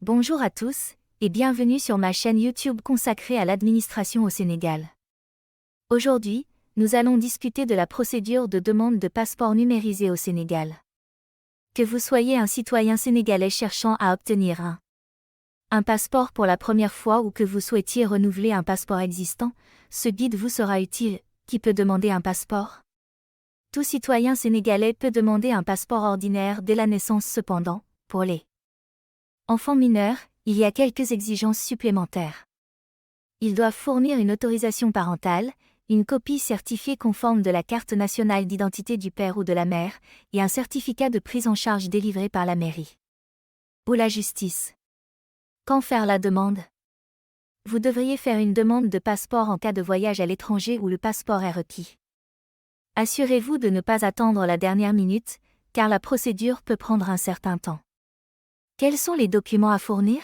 Bonjour à tous, et bienvenue sur ma chaîne YouTube consacrée à l'administration au Sénégal. Aujourd'hui, nous allons discuter de la procédure de demande de passeport numérisé au Sénégal. Que vous soyez un citoyen sénégalais cherchant à obtenir un passeport pour la première fois ou que vous souhaitiez renouveler un passeport existant, ce guide vous sera utile. Qui peut demander un passeport? Tout citoyen sénégalais peut demander un passeport ordinaire dès la naissance cependant, pour les enfants mineurs, il y a quelques exigences supplémentaires. Ils doivent fournir une autorisation parentale, une copie certifiée conforme de la carte nationale d'identité du père ou de la mère, et un certificat de prise en charge délivré par la mairie ou la justice. Quand faire la demande? Vous devriez faire une demande de passeport en cas de voyage à l'étranger où le passeport est requis. Assurez-vous de ne pas attendre la dernière minute, car la procédure peut prendre un certain temps. Quels sont les documents à fournir?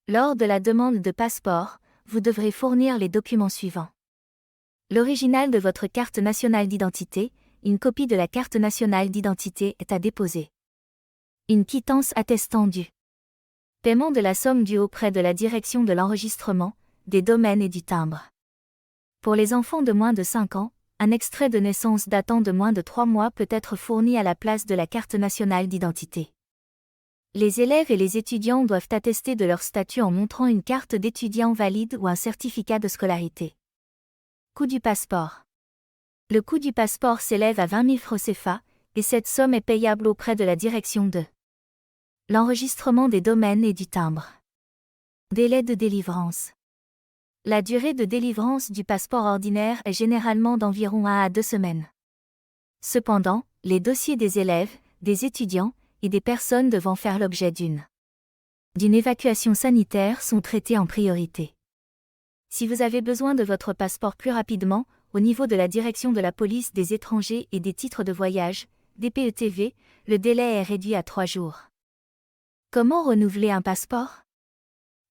Lors de la demande de passeport, vous devrez fournir les documents suivants. L'original de votre carte nationale d'identité, une copie de la carte nationale d'identité est à déposer. Une quittance attestant du paiement de la somme due auprès de la direction de l'enregistrement, des domaines et du timbre. Pour les enfants de moins de 5 ans, un extrait de naissance datant de moins de 3 mois peut être fourni à la place de la carte nationale d'identité. Les élèves et les étudiants doivent attester de leur statut en montrant une carte d'étudiant valide ou un certificat de scolarité. Coût du passeport. Le coût du passeport s'élève à 20 000 francs CFA, et cette somme est payable auprès de la direction de l'enregistrement des domaines et du timbre. Délai de délivrance. La durée de délivrance du passeport ordinaire est généralement d'environ 1 à 2 semaines. Cependant, les dossiers des élèves, des étudiants et des personnes devant faire l'objet d'une évacuation sanitaire sont traités en priorité. Si vous avez besoin de votre passeport plus rapidement, au niveau de la direction de la police des étrangers et des titres de voyage, DPETV, le délai est réduit à 3 jours. Comment renouveler un passeport?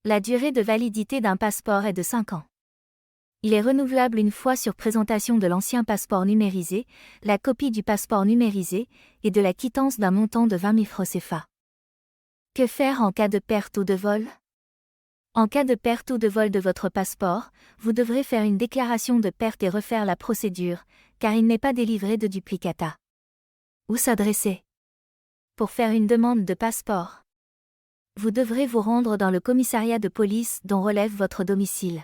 La durée de validité d'un passeport est de 5 ans. Il est renouvelable une fois sur présentation de l'ancien passeport numérisé, la copie du passeport numérisé, et de la quittance d'un montant de 20 000 francs CFA. Que faire en cas de perte ou de vol? En cas de perte ou de vol de votre passeport, vous devrez faire une déclaration de perte et refaire la procédure, car il n'est pas délivré de duplicata. Où s'adresser? Pour faire une demande de passeport, vous devrez vous rendre dans le commissariat de police dont relève votre domicile.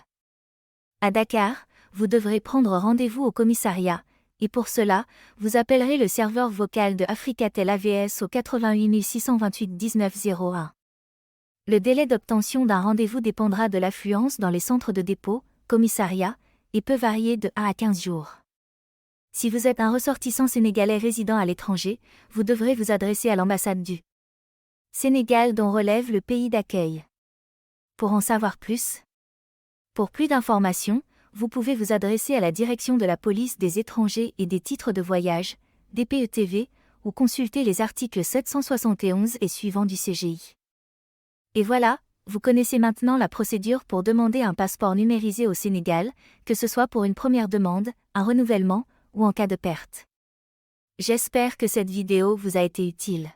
À Dakar, vous devrez prendre rendez-vous au commissariat, et pour cela, vous appellerez le serveur vocal de Africatel AVS au 88 628 19 01. Le délai d'obtention d'un rendez-vous dépendra de l'affluence dans les centres de dépôt, commissariat, et peut varier de 1 à 15 jours. Si vous êtes un ressortissant sénégalais résidant à l'étranger, vous devrez vous adresser à l'ambassade du Sénégal dont relève le pays d'accueil. Pour en savoir plus, pour plus d'informations, vous pouvez vous adresser à la direction de la police des étrangers et des titres de voyage, DPETV, ou consulter les articles 771 et suivants du CGI. Et voilà, vous connaissez maintenant la procédure pour demander un passeport numérisé au Sénégal, que ce soit pour une première demande, un renouvellement, ou en cas de perte. J'espère que cette vidéo vous a été utile.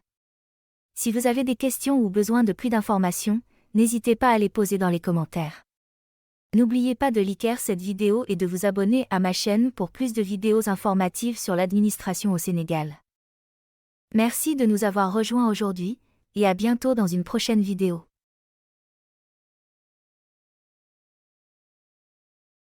Si vous avez des questions ou besoin de plus d'informations, n'hésitez pas à les poser dans les commentaires. N'oubliez pas de liker cette vidéo et de vous abonner à ma chaîne pour plus de vidéos informatives sur l'administration au Sénégal. Merci de nous avoir rejoints aujourd'hui, et à bientôt dans une prochaine vidéo.